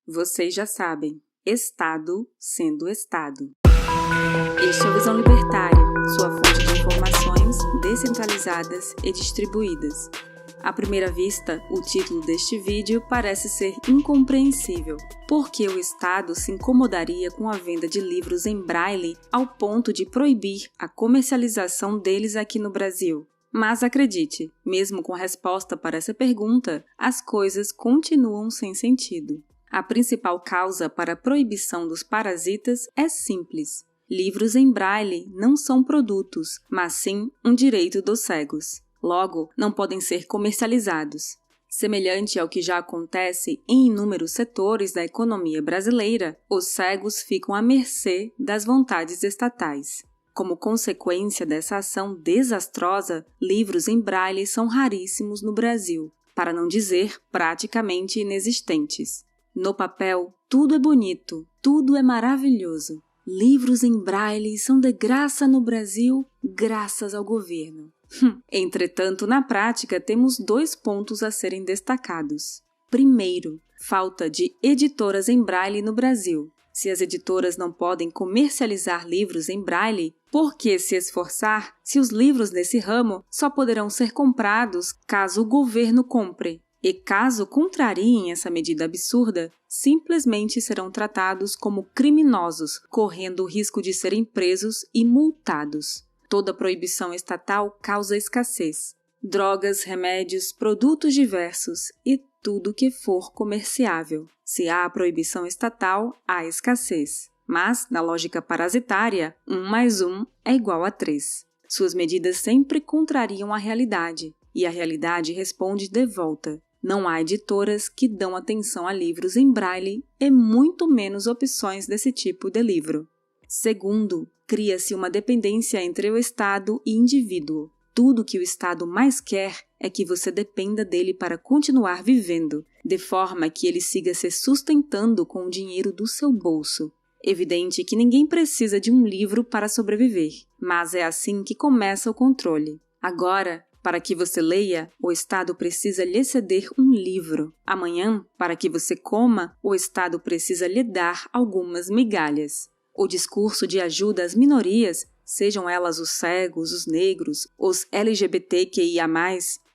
Vocês já sabem, Estado sendo Estado. Este é o Visão Libertária, sua fonte de informações descentralizadas e distribuídas. À primeira vista, o título deste vídeo parece ser incompreensível. Por que o Estado se incomodaria com a venda de livros em braille ao ponto de proibir a comercialização deles aqui no Brasil? Mas acredite, mesmo com a resposta para essa pergunta, as coisas continuam sem sentido. A principal causa para a proibição dos parasitas é simples. Livros em braille não são produtos, mas sim um direito dos cegos. Logo, não podem ser comercializados. Semelhante ao que já acontece em inúmeros setores da economia brasileira, os cegos ficam à mercê das vontades estatais. Como consequência dessa ação desastrosa, livros em braille são raríssimos no Brasil, para não dizer praticamente inexistentes. No papel, tudo é bonito, tudo é maravilhoso. Livros em braille são de graça no Brasil, graças ao governo. Entretanto, na prática, temos 2 pontos a serem destacados. Primeiro, falta de editoras em braille no Brasil. Se as editoras não podem comercializar livros em braille, por que se esforçar se os livros nesse ramo só poderão ser comprados caso o governo compre? E caso contrariem essa medida absurda, simplesmente serão tratados como criminosos, correndo o risco de serem presos e multados. Toda proibição estatal causa escassez. Drogas, remédios, produtos diversos e tudo que for comerciável. Se há proibição estatal, há escassez. Mas, na lógica parasitária, 1 mais 1 é igual a 3. Suas medidas sempre contrariam a realidade, e a realidade responde de volta. Não há editoras que dão atenção a livros em braille e muito menos opções desse tipo de livro. Segundo, cria-se uma dependência entre o Estado e indivíduo. Tudo que o Estado mais quer é que você dependa dele para continuar vivendo, de forma que ele siga se sustentando com o dinheiro do seu bolso. Evidente que ninguém precisa de um livro para sobreviver, mas é assim que começa o controle. Agora, para que você leia, o Estado precisa lhe ceder um livro. Amanhã, para que você coma, o Estado precisa lhe dar algumas migalhas. O discurso de ajuda às minorias, sejam elas os cegos, os negros, os LGBTQIA+,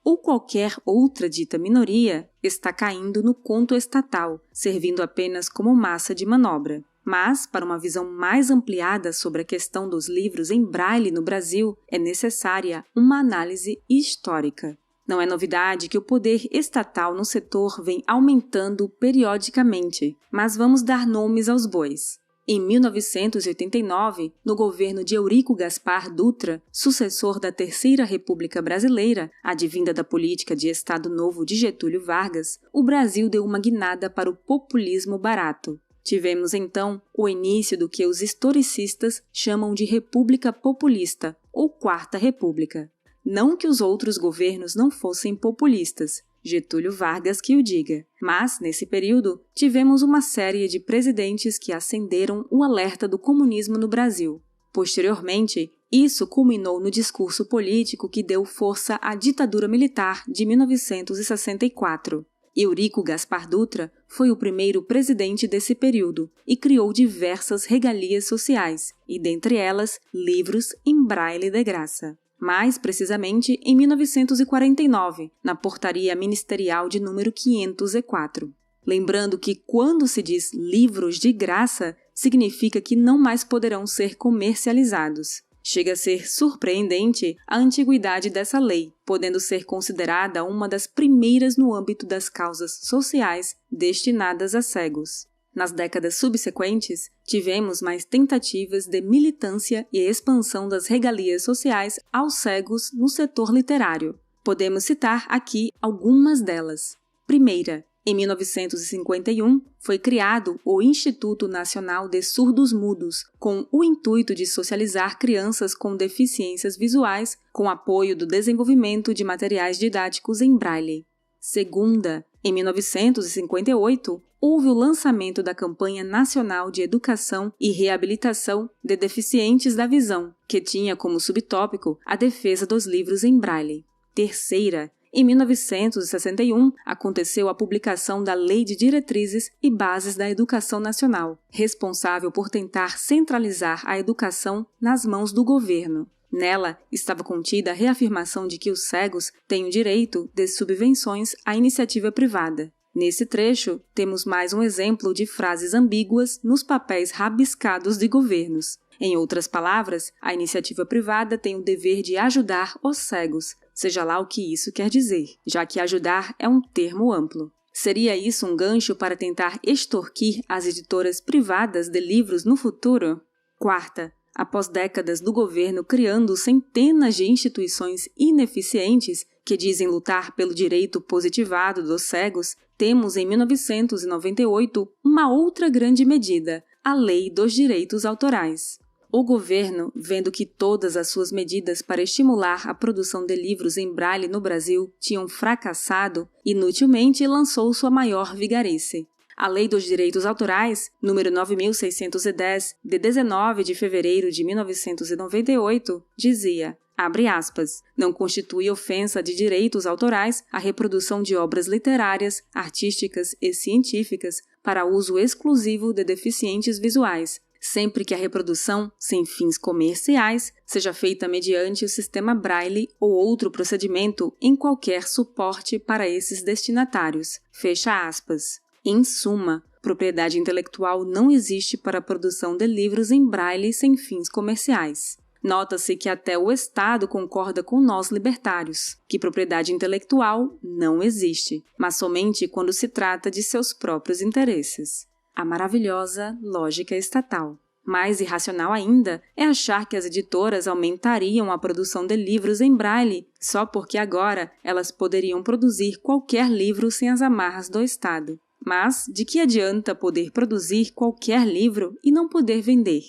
ou qualquer outra dita minoria, está caindo no conto estatal, servindo apenas como massa de manobra. Mas, para uma visão mais ampliada sobre a questão dos livros em braille no Brasil, é necessária uma análise histórica. Não é novidade que o poder estatal no setor vem aumentando periodicamente, mas vamos dar nomes aos bois. Em 1989, no governo de Eurico Gaspar Dutra, sucessor da Terceira República Brasileira, advinda da política de Estado Novo de Getúlio Vargas, o Brasil deu uma guinada para o populismo barato. Tivemos, então, o início do que os historicistas chamam de República Populista, ou Quarta República. Não que os outros governos não fossem populistas, Getúlio Vargas que o diga, mas, nesse período, tivemos uma série de presidentes que acenderam o alerta do comunismo no Brasil. Posteriormente, isso culminou no discurso político que deu força à ditadura militar de 1964. Eurico Gaspar Dutra foi o primeiro presidente desse período e criou diversas regalias sociais, e dentre elas, livros em braille de graça. Mais precisamente em 1949, na Portaria Ministerial de número 504. Lembrando que quando se diz livros de graça, significa que não mais poderão ser comercializados. Chega a ser surpreendente a antiguidade dessa lei, podendo ser considerada uma das primeiras no âmbito das causas sociais destinadas a cegos. Nas décadas subsequentes, tivemos mais tentativas de militância e expansão das regalias sociais aos cegos no setor literário. Podemos citar aqui algumas delas. Primeira, em 1951, foi criado o Instituto Nacional de Surdos Mudos, com o intuito de socializar crianças com deficiências visuais com apoio do desenvolvimento de materiais didáticos em braille. Segunda, em 1958, houve o lançamento da Campanha Nacional de Educação e Reabilitação de Deficientes da Visão, que tinha como subtópico a defesa dos livros em braille. Terceira, Em 1961, aconteceu a publicação da Lei de Diretrizes e Bases da Educação Nacional, responsável por tentar centralizar a educação nas mãos do governo. Nela, estava contida a reafirmação de que os cegos têm o direito de subvenções à iniciativa privada. Nesse trecho, temos mais um exemplo de frases ambíguas nos papéis rabiscados de governos. Em outras palavras, a iniciativa privada tem o dever de ajudar os cegos, seja lá o que isso quer dizer, já que ajudar é um termo amplo. Seria isso um gancho para tentar extorquir as editoras privadas de livros no futuro? Quarta, após décadas do governo criando centenas de instituições ineficientes que dizem lutar pelo direito positivado dos cegos, temos em 1998 uma outra grande medida, a Lei dos Direitos Autorais. O governo, vendo que todas as suas medidas para estimular a produção de livros em braille no Brasil tinham fracassado, inutilmente lançou sua maior vigarice. A Lei dos Direitos Autorais, número 9.610, de 19 de fevereiro de 1998, dizia, abre aspas, não constitui ofensa de direitos autorais a reprodução de obras literárias, artísticas e científicas para uso exclusivo de deficientes visuais, sempre que a reprodução, sem fins comerciais, seja feita mediante o sistema Braille ou outro procedimento em qualquer suporte para esses destinatários. Fecha aspas. Em suma, propriedade intelectual não existe para a produção de livros em Braille sem fins comerciais. Nota-se que até o Estado concorda com nós libertários, que propriedade intelectual não existe, mas somente quando se trata de seus próprios interesses. A maravilhosa lógica estatal. Mais irracional ainda é achar que as editoras aumentariam a produção de livros em braille só porque agora elas poderiam produzir qualquer livro sem as amarras do Estado. Mas de que adianta poder produzir qualquer livro e não poder vender?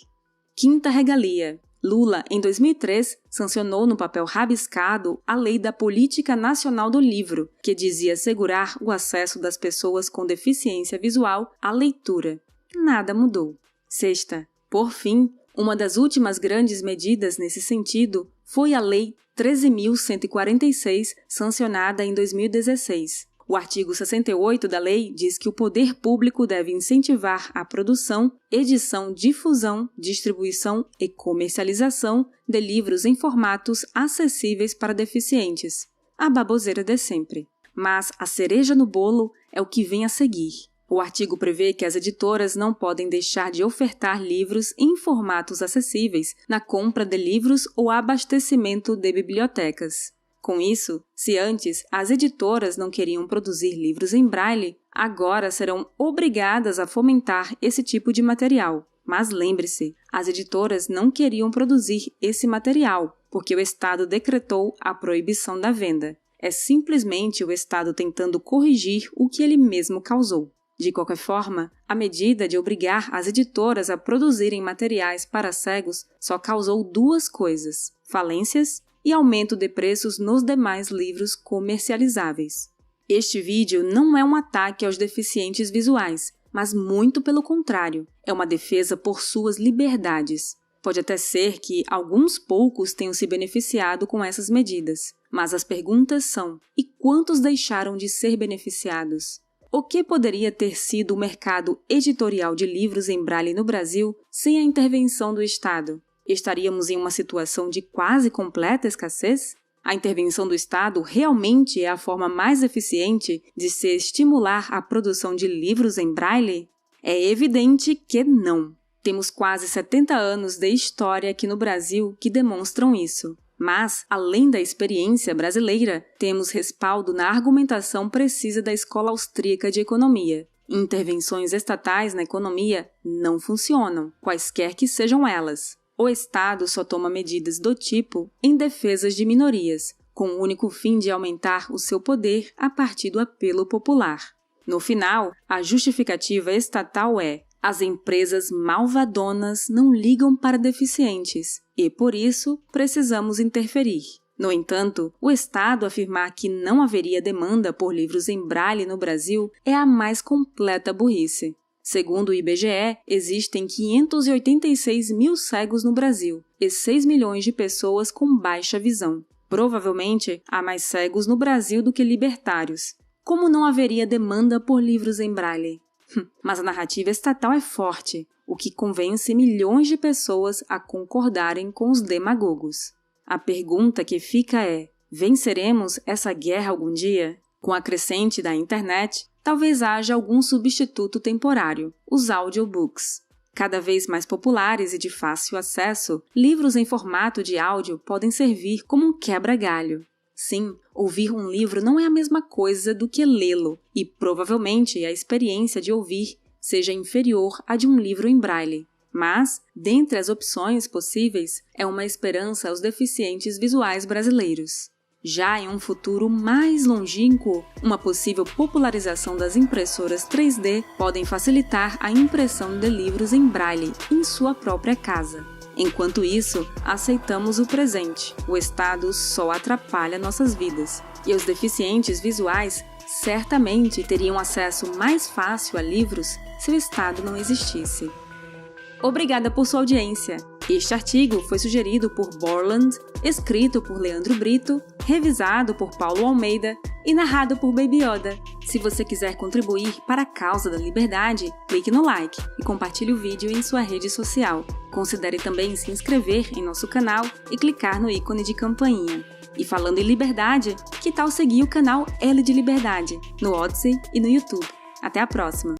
Quinta regalia. Lula, em 2003, sancionou no papel rabiscado a Lei da Política Nacional do Livro, que dizia assegurar o acesso das pessoas com deficiência visual à leitura. Nada mudou. Sexta, por fim, uma das últimas grandes medidas nesse sentido foi a Lei 13.146, sancionada em 2016. O artigo 68 da lei diz que o poder público deve incentivar a produção, edição, difusão, distribuição e comercialização de livros em formatos acessíveis para deficientes. A baboseira de sempre. Mas a cereja no bolo é o que vem a seguir. O artigo prevê que as editoras não podem deixar de ofertar livros em formatos acessíveis na compra de livros ou abastecimento de bibliotecas. Com isso, se antes as editoras não queriam produzir livros em braille, agora serão obrigadas a fomentar esse tipo de material. Mas lembre-se, as editoras não queriam produzir esse material, porque o Estado decretou a proibição da venda. É simplesmente o Estado tentando corrigir o que ele mesmo causou. De qualquer forma, a medida de obrigar as editoras a produzirem materiais para cegos só causou duas coisas: falências e aumento de preços nos demais livros comercializáveis. Este vídeo não é um ataque aos deficientes visuais, mas muito pelo contrário, é uma defesa por suas liberdades. Pode até ser que alguns poucos tenham se beneficiado com essas medidas, mas as perguntas são: e quantos deixaram de ser beneficiados? O que poderia ter sido o mercado editorial de livros em braille no Brasil sem a intervenção do Estado? Estaríamos em uma situação de quase completa escassez? A intervenção do Estado realmente é a forma mais eficiente de se estimular a produção de livros em braille? É evidente que não. Temos quase 70 anos de história aqui no Brasil que demonstram isso. Mas, além da experiência brasileira, temos respaldo na argumentação precisa da Escola Austríaca de Economia. Intervenções estatais na economia não funcionam, quaisquer que sejam elas. O Estado só toma medidas do tipo em defesas de minorias, com o único fim de aumentar o seu poder a partir do apelo popular. No final, a justificativa estatal é: as empresas malvadonas não ligam para deficientes e, por isso, precisamos interferir. No entanto, o Estado afirmar que não haveria demanda por livros em braille no Brasil é a mais completa burrice. Segundo o IBGE, existem 586 mil cegos no Brasil e 6 milhões de pessoas com baixa visão. Provavelmente há mais cegos no Brasil do que libertários. Como não haveria demanda por livros em braille? Mas a narrativa estatal é forte, o que convence milhões de pessoas a concordarem com os demagogos. A pergunta que fica é: venceremos essa guerra algum dia? Com a crescente da internet, talvez haja algum substituto temporário, os audiobooks. Cada vez mais populares e de fácil acesso, livros em formato de áudio podem servir como um quebra-galho. Sim, ouvir um livro não é a mesma coisa do que lê-lo, e provavelmente a experiência de ouvir seja inferior à de um livro em braille. Mas, dentre as opções possíveis, é uma esperança aos deficientes visuais brasileiros. Já em um futuro mais longínquo, uma possível popularização das impressoras 3D podem facilitar a impressão de livros em braille em sua própria casa. Enquanto isso, aceitamos o presente. O Estado só atrapalha nossas vidas. E os deficientes visuais certamente teriam acesso mais fácil a livros se o Estado não existisse. Obrigada por sua audiência. Este artigo foi sugerido por Borland, escrito por Leandro Brito, revisado por Paulo Almeida e narrado por Baby Yoda. Se você quiser contribuir para a causa da liberdade, clique no like e compartilhe o vídeo em sua rede social. Considere também se inscrever em nosso canal e clicar no ícone de campainha. E falando em liberdade, que tal seguir o canal L de Liberdade no Odysee e no YouTube? Até a próxima!